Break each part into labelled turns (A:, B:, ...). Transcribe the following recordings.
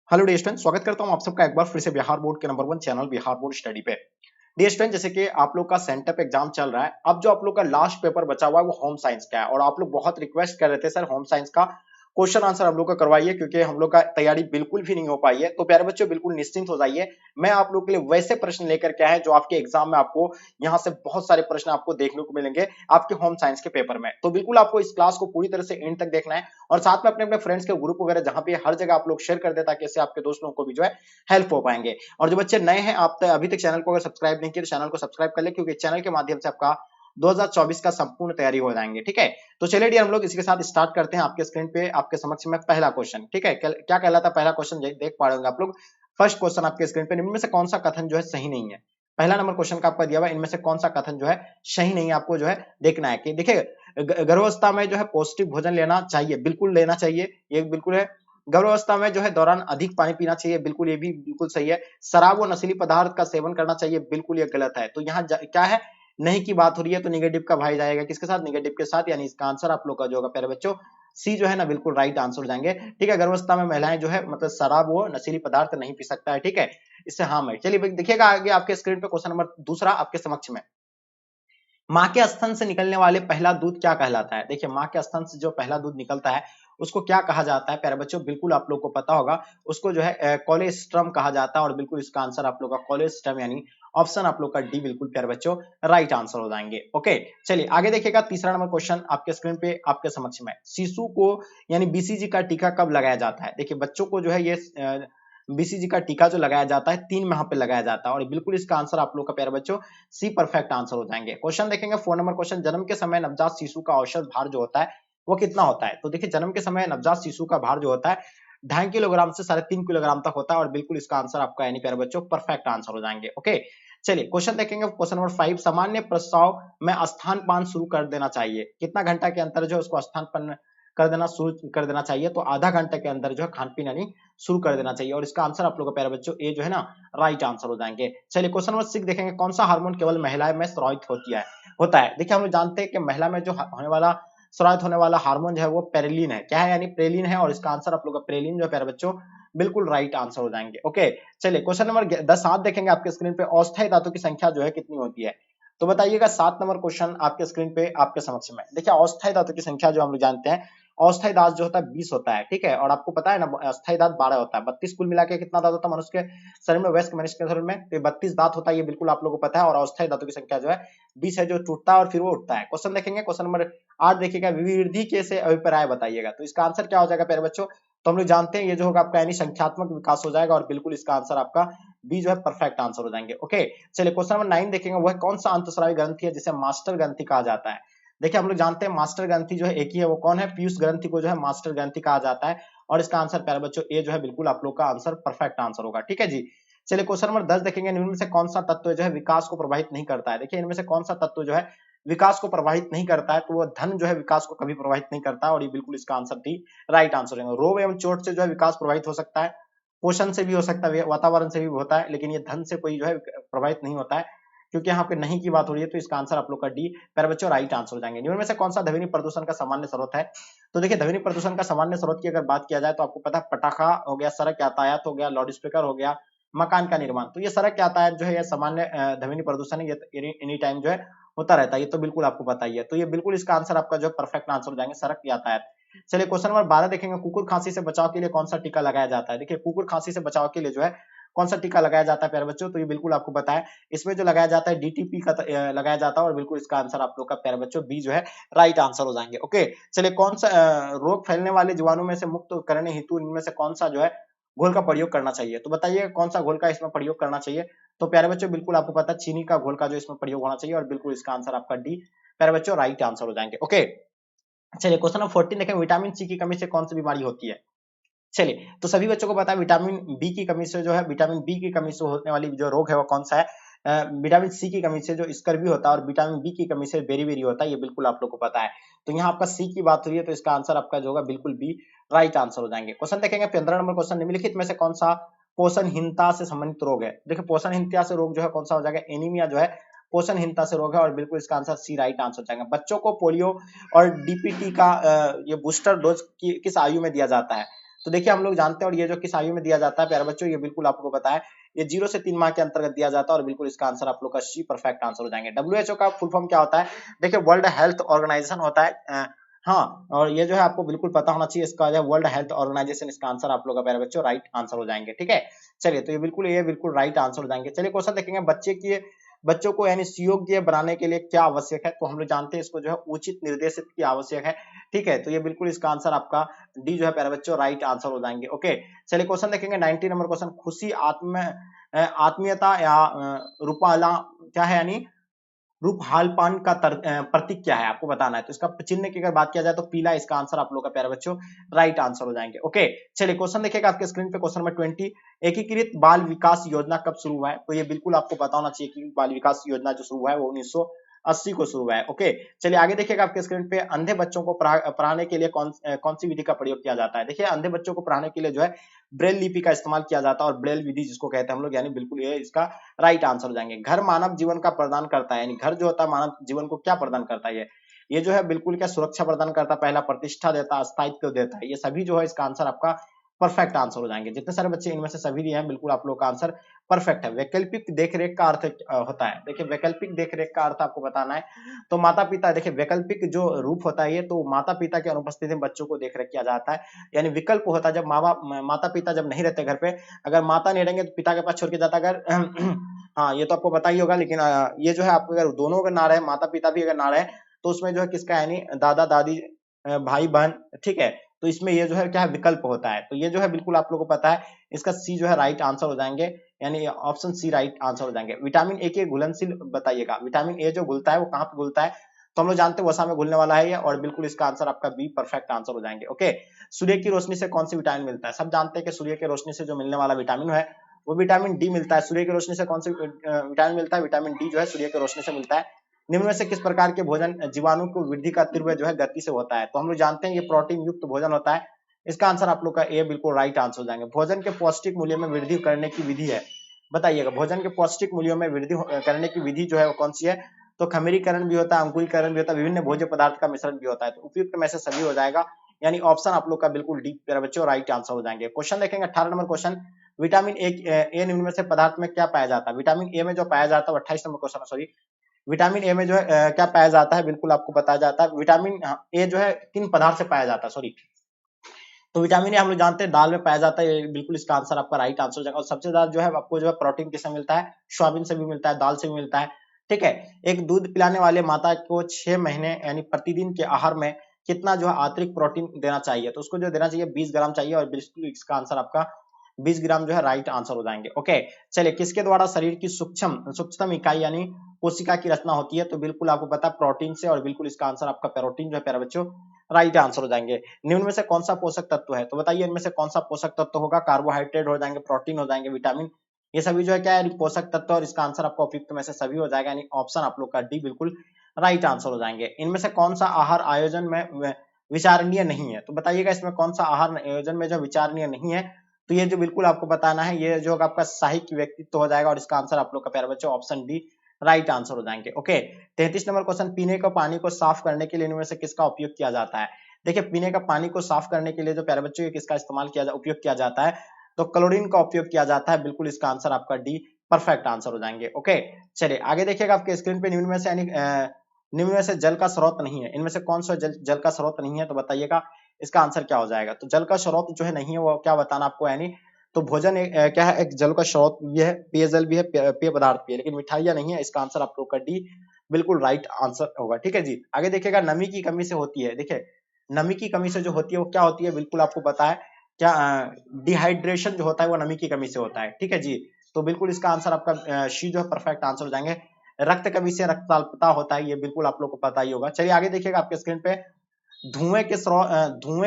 A: Hello dear student, स्वागत करता हूं आप सबका एक बार फिर से बिहार बोर्ड के number 1 channel Bihar board study पे। डियर स्टूडेंट, जैसे कि आप लोग का सेंटअप एग्जाम चल रहा है, अब जो आप लोग का लास्ट पेपर बचा हुआ है वो होम साइंस का है और आप लोग बहुत रिक्वेस्ट कर रहे थे सर होम साइंस का क्वेश्चन आंसर हम लोग का करवाइए, क्योंकि हम लोग का तैयारी बिल्कुल भी नहीं हो पाई है। तो प्यारे बच्चों, बिल्कुल निश्चिंत हो जाइए, मैं आप लोग के लिए वैसे प्रश्न लेकर के आया है जो आपके एग्जाम में आपको यहाँ से बहुत सारे प्रश्न आपको देखने को मिलेंगे आपके होम साइंस के पेपर में। तो बिल्कुल आपको इस क्लास को पूरी तरह से एंड तक देखना है और साथ में अपने अपने फ्रेंड्स के ग्रुप वगैरह जहां पे हर जगह आप लोग शेयर कर दे, ताकि इससे आपके दोस्त लोगों को भी जो है हेल्प हो पाएंगे। और जो बच्चे नए हैं, आप अभी तक चैनल को अगर सब्सक्राइब नहीं किया तो चैनल को सब्सक्राइब कर ले, क्योंकि चैनल के माध्यम से आपका 2024 का संपूर्ण तैयारी हो जाएंगे। ठीक है, तो चलिए डियर, हम लोग इसी के साथ स्टार्ट करते हैं। आपके स्क्रीन पे आपके समक्ष में पहला क्वेश्चन, ठीक है, क्या कहलाता है पहला क्वेश्चन, देख पा रहे होंगे आप लोग। फर्स्ट क्वेश्चन आपके स्क्रीन पे, निम्न में से कौन सा कथन जो है सही नहीं है। पहला नंबर क्वेश्चन का आपका दिया हुआ, इनमें से कौन सा कथन जो है सही नहीं है, आपको जो है देखना है। कि देखिए, गर्भावस्था में जो है पौष्टिक भोजन लेना चाहिए, बिल्कुल लेना चाहिए, ये बिल्कुल है। गर्भावस्था में जो है दौरान अधिक पानी पीना चाहिए, बिल्कुल, ये भी बिल्कुल सही है। शराब व नशीली पदार्थ का सेवन करना चाहिए, बिल्कुल ये गलत है। तो यहाँ क्या है, नहीं की बात हो रही है, तो निगेटिव का भाई जाएगा किसके साथ, निगेटिव के साथ, यानी इसका आंसर आप लोग का जो होगा प्यारे बच्चों सी जो है ना, बिल्कुल राइट आंसर हो जाएंगे। ठीक है, गर्भावस्था में महिलाएं जो है मतलब शराब व नशीली पदार्थ नहीं पी सकता है, ठीक है, इससे हार्म है। चलिए देखिएगा आगे आपके स्क्रीन पे क्वेश्चन नंबर दूसरा आपके समक्ष में, माँ के स्तन से निकलने वाले पहला दूध क्या कहलाता है। देखिए, माँ के स्तन से जो पहला दूध निकलता है उसको क्या कहा जाता है प्यारे बच्चों, बिल्कुल आप लोग को पता होगा, उसको जो है कोलेस्ट्रम कहा जाता है। और बिल्कुल इसका आंसर आप लोग का कोलेस्ट्रम, यानी ऑप्शन आप लोग का डी बिल्कुल प्यारे बच्चों राइट आंसर हो जाएंगे। ओके, चलिए आगे देखिएगा, तीसरा नंबर क्वेश्चन आपके स्क्रीन पे आपके समक्ष में, शिशु को यानी बीसीजी का टीका कब लगाया जाता है। देखिए, बच्चों को जो है ये बीसीजी का टीका जो लगाया जाता है 3 माह पे लगाया जाता है, और बिल्कुल इसका आंसर आप लोग का प्यारे बच्चों सी परफेक्ट आंसर हो जाएंगे। क्वेश्चन देखेंगे 4 नंबर क्वेश्चन, जन्म के समय नवजात शिशु का औसत भार जो होता है वो कितना होता है। तो देखिए, जन्म के समय नवजात शिशु का भार जो होता है 2.5 किलोग्राम से 3.5 किलोग्राम तक होता है, और बिल्कुल इसका आंसर आपका यानी प्यारे बच्चों परफेक्ट आंसर हो जाएंगे। ओके, चलिए क्वेश्चन देखेंगे, क्वेश्चन नंबर 5, सामान्य प्रस्ताव में स्तनपान शुरू कर देना चाहिए, कितना घंटा के अंतर जो है उसको स्तनपान कर देना शुरू कर देना चाहिए। तो आधा घंटे के अंदर जो है खान पीन यानी शुरू कर देना चाहिए, और इसका आंसर आप लोगों का प्यारे बच्चों ए जो है ना राइट आंसर हो जाएंगे। चलिए क्वेश्चन नंबर 6 देखेंगे, कौन सा हार्मोन केवल महिलाएं में स्रावित होता है। देखिए, हम लोग जानते हैं कि महिला में जो होने वाला स्रावित होने वाला हार्मोन जो है वो पेरिलिन है, क्या है, यानी प्रेलिन है, और इसका आंसर आप लोग का प्रेलिन जो है प्यारे बच्चों बिल्कुल राइट आंसर हो जाएंगे। ओके, चलिए क्वेश्चन नंबर 7 देखेंगे आपके स्क्रीन पे, अस्थायी धातु की संख्या जो है कितनी होती है। तो बताइएगा, 7 नंबर क्वेश्चन आपके स्क्रीन पे आपके समक्ष में, देखिए अस्थायी धातु की संख्या जो हम लोग जानते हैं, अस्थायी दांत जो होता है 20 होता है, ठीक है, और आपको पता है ना अस्थायी दांत 12 होता है, 32 कुल मिला के कितना दांत होता है मनुष्य के शरीर में, वयस्क मनुष्य के शरीर में, तो 32 दांत होता है, ये बिल्कुल आप लोगों को पता है। और अस्थायी दांतों की संख्या जो है 20 है, जो टूटता है और फिर वो उठता है। क्वेश्चन देखेंगे, क्वेश्चन नंबर 8 देखिएगा, विवृद्धि के से अभिप्राय बताइएगा। तो इसका आंसर क्या हो जाएगा प्यारे बच्चों, तो हम लोग जानते हैं ये जो होगा आपका यानी संख्यात्मक विकास हो जाएगा, और बिल्कुल इसका आंसर आपका बी जो है परफेक्ट आंसर हो जाएंगे। ओके, चलिए क्वेश्चन नंबर 9 देखेंगे, वह कौन सा अंतःस्रावी ग्रंथि है जिसे मास्टर ग्रंथि कहा जाता है। देखिए, हम लोग जानते हैं मास्टर ग्रंथि जो है एक ही है, वो कौन है, पीयूष ग्रंथि को जो है मास्टर ग्रंथि कहा जाता है, और इसका आंसर प्यारे बच्चों ए जो है बिल्कुल आप लोग का आंसर परफेक्ट आंसर होगा। ठीक है जी, चलिए क्वेश्चन नंबर 10 देखेंगे, इनमें से कौन सा तत्व जो है विकास को प्रभावित नहीं करता है। देखिए, इनमें से कौन सा तत्व जो है विकास को प्रभावित नहीं करता है, तो वो धन जो है विकास को कभी प्रभावित नहीं करता है, और ये बिल्कुल इसका आंसर डी राइट आंसर है। रोग एवं चोट से जो है विकास प्रभावित हो सकता है, पोषण से भी हो सकता है, वातावरण से भी होता है, लेकिन ये धन से कोई जो है प्रभावित नहीं होता है, क्योंकि यहाँ पे नहीं की बात हो रही है। तो इसका आंसर आप लोग का डी प्यारे बच्चों राइट आंसर हो जाएंगे। निम्न में से कौन सा ध्वनि प्रदूषण का सामान्य स्रोत है। तो देखिए, ध्वनि प्रदूषण का सामान्य स्रोत की अगर बात किया जाए तो आपको पता है पटाखा हो गया, सड़क यातायात हो गया, लाउड स्पीकर हो गया, मकान का निर्माण। तो ये सड़क यातायात जो है ये सामान्य ध्वनि प्रदूषण है, ये एनी टाइम जो है होता रहता है, ये तो बिल्कुल आपको पता ही है। तो ये बिल्कुल इसका आंसर आपका जो परफेक्ट आंसर हो जाएंगे सड़क यातायात। चलिए क्वेश्चन नंबर 12 देखेंगे, कुकुर खांसी से बचाव के लिए कौन सा टीका लगाया जाता है। देखिए, कुकुर खांसी से बचाव के लिए जो है कौन सा टीका लगाया जाता है प्यारे बच्चों, तो ये बिल्कुल आपको पता है, इसमें जो लगाया जाता है डीटीपी का लगाया जाता है, और बिल्कुल इसका आंसर आप लोग का प्यारे बच्चों बी जो है राइट आंसर हो जाएंगे। ओके, चलिए कौन सा रोग फैलने वाले जीवाणु में से मुक्त करने हेतु इनमें से कौन सा जो है घोल का प्रयोग करना चाहिए। तो बताइए कौन सा घोल का इसमें प्रयोग करना चाहिए। तो प्यारे बच्चों बिल्कुल आपको पता है चीनी का घोल का जो इसमें प्रयोग होना चाहिए, और बिल्कुल इसका आंसर आपका डी प्यारे बच्चों राइट आंसर हो जाएंगे। ओके, चलिए क्वेश्चन नंबर 14 देखें, विटामिन सी की कमी से कौन सी बीमारी होती है। चलिए, तो सभी बच्चों को पता है विटामिन बी की कमी से जो है, विटामिन बी की कमी से होने वाली जो रोग है वो कौन सा है, विटामिन सी की कमी से जो स्कर्वी होता है, और विटामिन बी की कमी से बेरी होता है, ये बिल्कुल आप लोग को पता है। तो यहाँ आपका सी की बात हुई है, तो इसका आंसर आपका जो होगा बिल्कुल बी राइट आंसर हो जाएंगे। क्वेश्चन देखेंगे 15 नंबर क्वेश्चन, निम्नलिखित में से कौन सा पोषणहीनता से संबंधित रोग है। देखिए, पोषणहीनता से रोग जो है कौन सा हो जाएगा, एनीमिया जो है पोषणहीनता से रोग है, और बिल्कुल इसका आंसर सी राइट आंसर हो जाएगा। बच्चों को पोलियो और डीपीटी का ये बूस्टर डोज किस आयु में दिया जाता है। तो देखिए हम लोग जानते हैं, और ये जो किस आयु में दिया जाता है प्यारे बच्चों, ये बिल्कुल आपको पता है, ये 0 से 3 माह के अंतर्गत दिया जाता है, और बिल्कुल इसका आंसर आप लोग का सी परफेक्ट आंसर हो जाएंगे। WHO का फुल फॉर्म क्या होता है? देखिए वर्ल्ड हेल्थ ऑर्गेनाइजेशन होता है। हाँ, और ये जो है आपको बिल्कुल पता होना चाहिए, इसका जो वर्ल्ड हेल्थ ऑर्गेनाइजेशन, इसका आंसर आप लोग का प्यारे बच्चों राइट आंसर हो जाएंगे। ठीक है, चलिए तो ये बिल्कुल राइट आंसर हो जाएंगे। चलिए क्वेश्चन देखेंगे, बच्चों को यानी सुयोग्य बनाने के लिए क्या आवश्यक है? तो हम लोग जानते हैं इसको जो है उचित निर्देशित की आवश्यक है। ठीक है, तो ये बिल्कुल इसका आंसर आपका डी जो है प्यारे बच्चों राइट आंसर हो जाएंगे। ओके, चलिए क्वेश्चन देखेंगे 90 नंबर क्वेश्चन, खुशी आत्मीयता या रूपाला क्या है, यानी रूपहालपान का प्रतीक क्या है, आपको बताना है। तो इसका चिन्ह की अगर बात किया जाए तो पीला इसका आंसर आप लोग का प्यारे बच्चों राइट आंसर हो जाएंगे। ओके, चलिए क्वेश्चन देखिएगा आपके स्क्रीन पे, क्वेश्चन नंबर 20, एकीकृत बाल विकास योजना कब शुरू हुआ है? तो ये बिल्कुल आपको पता होना चाहिए कि बाल विकास योजना जो शुरू हुआ है वो 1980 को शुरू हुआ है। ओके, चलिए आगे देखिएगा आपके स्क्रीन पे, अंधे बच्चों को पढ़ाने के लिए कौन सी विधि का प्रयोग किया जाता है? देखिए अंधे बच्चों को पढ़ाने के लिए जो है ब्रेल लिपि का इस्तेमाल किया जाता है, और ब्रेल विधि जिसको कहते हैं हम लोग, यानी बिल्कुल ये इसका राइट आंसर हो जाएंगे। घर मानव जीवन का प्रदान करता है, यानी घर जो होता है मानव जीवन को क्या प्रदान करता है? ये जो है बिल्कुल क्या सुरक्षा प्रदान करता है, पहला प्रतिष्ठा देता है, स्थायित्व देता है। ये सभी जो है इसका आंसर आपका परफेक्ट आंसर हो जाएंगे। जितने सारे बच्चे इनमें से सभी दिए हैं, बिल्कुल आप लोग का आंसर परफेक्ट है। वैकल्पिक देखरेख का अर्थ होता है, देखिए वैकल्पिक देखरेख का अर्थ आपको बताना है। तो माता पिता, देखिए वैकल्पिक जो रूप होता है ये, तो माता पिता की अनुपस्थिति में बच्चों को देखरेख किया जाता है, यानी विकल्प होता है जब माता पिता जब नहीं रहते घर पे, अगर माता नहीं रहेंगे तो पिता के पास छोड़ के जाता, अगर हाँ ये तो आपको पता ही होगा, लेकिन ये जो है आपको अगर दोनों अगर ना रहे, माता पिता भी अगर ना रहे, तो उसमें जो है किसका, यानी दादा दादी, भाई बहन, ठीक है, तो इसमें ये जो है क्या है, विकल्प होता है। तो ये जो है बिल्कुल आप लोगों को पता है, इसका सी जो है राइट आंसर हो जाएंगे, यानी ऑप्शन सी राइट आंसर हो जाएंगे। विटामिन ए के घुलनशील बताइएगा, विटामिन ए जो घुलता है वो कहाँ पे घुलता है? तो हम लोग जानते हैं वसा में घुलने वाला है ये, और बिल्कुल इसका आंसर आपका बी परफेक्ट आंसर हो जाएंगे। ओके, सूर्य की रोशनी से कौन सी विटामिन मिलता है? सब जानते हैं कि सूर्य की रोशनी से जो मिलने वाला विटामिन है वो विटामिन डी मिलता है। सूर्य की रोशनी से कौन सी विटामिन मिलता है? विटामिन डी जो है सूर्य की रोशनी से मिलता है। निम्न में से किस प्रकार के भोजन जीवाणु को वृद्धि का तीव्र जो है गति से होता है? तो हम लोग जानते हैं ये प्रोटीन युक्त भोजन होता है। इसका आंसर आप लोग का ए बिल्कुल राइट आंसर हो जाएंगे। भोजन के पौष्टिक मूल्य में वृद्धि करने की विधि है, बताइएगा। भोजन के पौष्टिक मूल्यों में वृद्धि करने की विधि जो है वो कौन सी है? तो खमीरीकरण भी होता है, अंकुरीकरण भी होता है, विभिन्न भोज्य पदार्थ का मिश्रण भी होता है। तो उपयुक्त में से सभी हो जाएगा, यानी ऑप्शन आप लोग का बिल्कुल डी मेरे बच्चों राइट आंसर हो जाएंगे। क्वेश्चन देखेंगे 18 नंबर क्वेश्चन, विटामिन ए निम्न में से पदार्थ में क्या पाया जाता है? विटामिन ए में जो पाया जाता है, 28 number question, sorry, vitamin A में जो है क्या पाया जाता है? बिल्कुल आपको बताया जाता है। विटामिन ए जो है किन पदार्थ से पाया जाता है, सॉरी, तो विटामिन ए हम लोग जानते हैं दाल में पाया जाता है, बिल्कुल इसका आंसर आपका राइट आंसर हो जाएगा। और सबसे ज्यादा जो है आपको जो है प्रोटीन किससे मिलता है? सोयाबीन से भी मिलता है, दाल से भी मिलता है। ठीक है, एक दूध पिलाने वाले माता को 6 महीने यानी प्रतिदिन के आहार में कितना जो है अतिरिक्त प्रोटीन देना चाहिए? तो उसको जो देना चाहिए 20 ग्राम चाहिए, और बिल्कुल इसका आंसर आपका 20 ग्राम जो है राइट आंसर हो जाएंगे। ओके, चलिए किसके द्वारा शरीर की सूक्ष्म इकाई यानी कोशिका की रचना होती है? तो बिल्कुल आपको पता है प्रोटीन से, और बिल्कुल इसका आंसर आपका प्रोटीन जो है प्यारे बच्चों राइट आंसर हो जाएंगे। निम्न में से कौन सा पोषक तत्व है? तो बताइए इनमें से कौन सा पोषक तत्व होगा? कार्बोहाइड्रेट हो जाएंगे, प्रोटीन हो जाएंगे, विटामिन, ये सभी जो है क्या है पोषक तत्व, और इसका आंसर आपका उपयुक्त में से सभी हो जाएगा, यानी ऑप्शन आप लोग का डी बिल्कुल राइट आंसर हो जाएंगे। इनमें से कौन सा आहार आयोजन में विचारणीय नहीं है? तो बताइएगा इसमें कौन सा आहार आयोजन में जो विचारणीय नहीं है? तो ये जो बिल्कुल आपको बताना है, ये जो आपका साहित्य व्यक्तित्व हो जाएगा, और इसका आंसर आप लोग का प्यारे बच्चों ऑप्शन डी राइट आंसर हो जाएंगे। ओके, 33 नंबर क्वेश्चन, पीने का पानी को साफ करने के लिए इनमें से किसका उपयोग किया जाता है? देखिए पीने का पानी को साफ करने के लिए जो प्यारे बच्चों किसका उपयोग किया जाता है? तो क्लोरीन का उपयोग किया जाता है, बिल्कुल इसका आंसर आपका डी परफेक्ट आंसर हो जाएंगे। ओके, चलिए आगे देखिएगा आपके स्क्रीन पे, निम्न में से यानी निम्न में से जल का स्रोत नहीं है, इनमें से कौन सा जल का स्रोत नहीं है? तो बताइएगा इसका आंसर क्या हो जाएगा? तो जल का स्रोत जो है नहीं है, वो क्या बताना आपको, यानी तो भोजन क्या है, एक जल का स्रोत भी है, पेयजल भी है, पेय पदार्थ भी है, लेकिन मिठाइयां नहीं है। इसका आंसर आप लोग का डी बिल्कुल राइट आंसर होगा। ठीक है जी, आगे देखिएगा नमी की कमी से होती है। देखिए नमी की कमी से जो होती है वो क्या होती है? बिल्कुल आपको पता है क्या, डिहाइड्रेशन जो होता है वो नमी की कमी से होता है। ठीक है जी, तो बिल्कुल इसका आंसर आपका शी जो है परफेक्ट आंसर हो जाएंगे। रक्त कमी से रक्तअल्पता होता है, ये बिल्कुल आप लोग को पता ही होगा। चलिए आगे देखिएगा आपके स्क्रीन पे, धुएं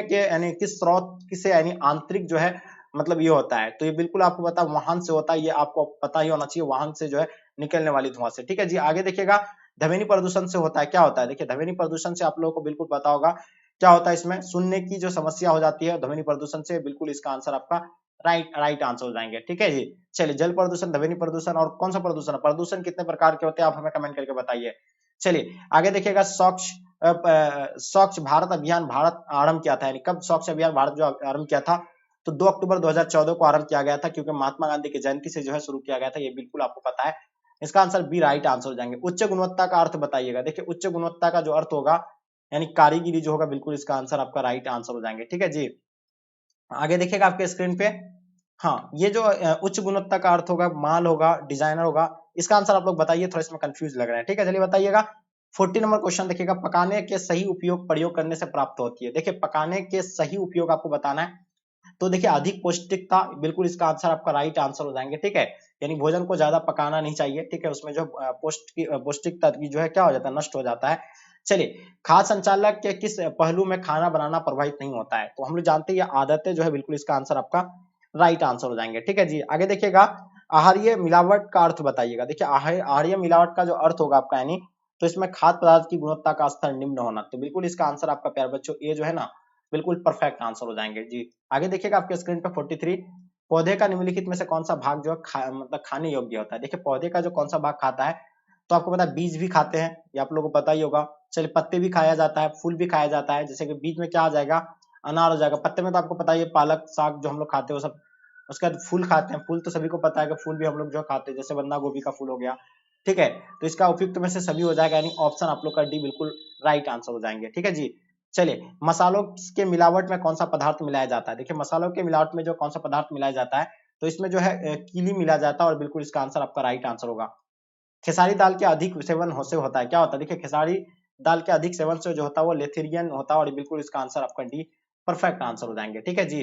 A: के यानी किस स्रोत से यानी आंतरिक जो है मतलब ये होता है? तो ये बिल्कुल आपको पता वाहन से होता है, ये आपको पता ही होना चाहिए, वाहन से जो है निकलने वाली धुआं से। ठीक है जी, आगे देखिएगा ध्वनि प्रदूषण से होता है, क्या होता है? देखिए ध्वनि प्रदूषण से आप लोगों को बिल्कुल पता होगा क्या होता है, इसमें सुनने की जो समस्या हो जाती है ध्वनि प्रदूषण से, बिल्कुल इसका आंसर आपका राइट आंसर हो जाएंगे। ठीक है जी, चलिए जल प्रदूषण, ध्वनि प्रदूषण और कौन सा प्रदूषण है? प्रदूषण कितने प्रकार के होते हैं आप हमें कमेंट करके बताइए। चलिए आगे देखिएगा, स्वच्छ भारत अभियान भारत आरंभ किया था, यानी कब स्वच्छ अभियान भारत जो आरंभ किया था? तो 2 अक्टूबर 2014 को आरंभ किया गया था, क्योंकि महात्मा गांधी की जयंती से जो है शुरू किया गया था, ये बिल्कुल आपको पता है। इसका आंसर बी राइट आंसर हो जाएंगे। उच्च गुणवत्ता का अर्थ बताइएगा। देखिए उच्च गुणवत्ता का जो अर्थ होगा यानी कारीगिरी जो होगा, बिल्कुल इसका आंसर आपका राइट आंसर हो जाएंगे। ठीक है जी, आगे देखिएगा आपके स्क्रीन पे। हाँ, ये जो उच्च गुणवत्ता का अर्थ होगा, माल होगा, डिजाइनर होगा, इसका आंसर आप लोग बताइए, थोड़ा इसमें कंफ्यूज लग रहा है। ठीक है, चलिए बताइएगा। 40 नंबर क्वेश्चन देखिएगा, पकाने के सही उपयोग प्रयोग करने से प्राप्त होती है। देखिए पकाने के सही उपयोग आपको बताना है। तो देखिए अधिक पौष्टिकता, बिल्कुल इसका आंसर आपका राइट आंसर हो जाएंगे। ठीक है, यानी भोजन को ज्यादा पकाना नहीं चाहिए। ठीक है, उसमें जो पौष्टिकता की जो है क्या हो जाता है, नष्ट हो जाता है। चलिए, खाद्य संचालक के किस पहलू में खाना बनाना प्रभावित नहीं होता है? तो हम लोग जानते हैं ये आदतें जो है, बिल्कुल इसका आंसर आपका राइट आंसर हो जाएंगे। ठीक है जी, आगे देखिएगा। आहारीय मिलावट का अर्थ बताइएगा। देखिए आहारीय मिलावट का जो अर्थ होगा आपका, यानी तो इसमें खाद्य पदार्थ की गुणवत्ता का स्तर निम्न होना, तो बिल्कुल इसका आंसर आपका प्यारे बच्चों ये जो है ना, बिल्कुल परफेक्ट आंसर हो जाएंगे जी। आगे देखिएगा आपके स्क्रीन पे 43, पौधे का निम्नलिखित में से कौन सा भाग जो है मतलब खाने योग्य होता है? देखिए पौधे का जो कौन सा भाग खाता है, तो आपको पता है बीज भी खाते हैं, ये आप लोगों को पता ही होगा। चलिए, पत्ते भी खाया जाता है, फूल भी खाया जाता है। जैसे कि बीज में क्या आ जाएगा, अनार हो जाएगा। पत्ते में तो आपको पता है, ये पालक साग जो हम लोग खाते हैं वो सब। उसके बाद फूल खाते हैं, फूल तो सभी को पता है कि फूल भी हम लोग जो खाते हैं, जैसे बंदा गोभी का फूल हो गया। ठीक है, तो इसका उपयुक्त में से सभी हो जाएगा, यानी ऑप्शन आप लोग का डी बिल्कुल राइट आंसर हो जाएंगे। ठीक है जी, चलिए, मसालों के मिलावट में कौन सा पदार्थ मिलाया जाता है? देखिए मसालों के मिलावट में जो कौन सा पदार्थ मिलाया जाता है, तो इसमें जो है कीली मिलाया जाता है, और बिल्कुल इसका आंसर आपका राइट आंसर होगा। खेसारी दाल के अधिक सेवन से होता है, क्या होता है? देखिए खेसारी दाल के अधिक सेवन से जो होता है वो लेथेरियन होता है, और बिल्कुल इसका आंसर आपका डी परफेक्ट आंसर हो जाएंगे। ठीक है जी,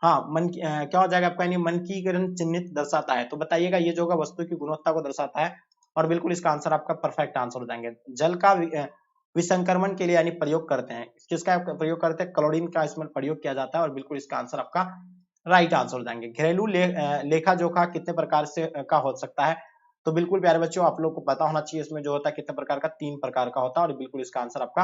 A: हाँ, क्या हो जाएगा आपका, यानी मन की किरण चिन्हित दर्शाता है, तो बताइएगा ये जो होगा वस्तु की गुणवत्ता को दर्शाता है, और बिल्कुल इसका आंसर आपका परफेक्ट आंसर हो जाएंगे। जल का विसंक्रमण के लिए यानी प्रयोग करते हैं, किसका प्रयोग करते हैं? क्लोरीन का इसमें प्रयोग किया जाता है, और बिल्कुल इसका आंसर आपका राइट आंसर हो जाएंगे। घरेलू लेखा जोखा कितने प्रकार से का हो सकता है? तो बिल्कुल प्यारे बच्चों आप लोग को पता होना चाहिए, इसमें जो होता है कितने प्रकार का, 3 प्रकार का होता है, और बिल्कुल इसका आंसर आपका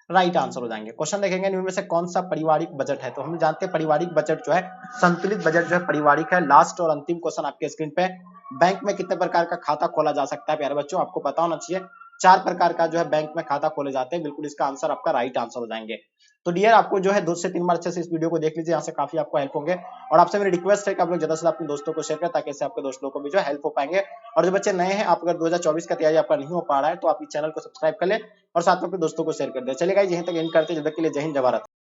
A: राइट आंसर हो जाएंगे। क्वेश्चन देखेंगे, इनमें से कौन सा पारिवारिक बजट है? तो हम जानते हैं पारिवारिक बजट जो है, संतुलित बजट जो है पारिवारिक है। लास्ट और अंतिम क्वेश्चन आपके स्क्रीन पे, बैंक में कितने प्रकार का खाता खोला जा सकता है? प्यारे बच्चों आपको पता होना चाहिए, 4 प्रकार का जो है बैंक में खाता खोले जाते हैं, बिल्कुल इसका आंसर आपका राइट आंसर हो जाएंगे। तो डियर आपको जो है 2 से 3 बार अच्छे से इस वीडियो को देख लीजिए, यहाँ से काफी आपको हेल्प होंगे। और आपसे मेरी रिक्वेस्ट है कि आप लोग ज्यादा से ज्यादा अपने दोस्तों को शेयर करें, ताकि इससे आपके दोस्तों को भी जो हेल्प हो पाएंगे। और जो बच्चे नए हैं, आप अगर 2024 का तैयारी आपका नहीं हो पा रहा है, तो आप इस चैनल को सब्सक्राइब कर ले और साथ में अपने दोस्तों को शेयर कर दे। चलिए गाइस, यहीं तक एंड करते हैं, जब तक के लिए जय हिंद जय भारत।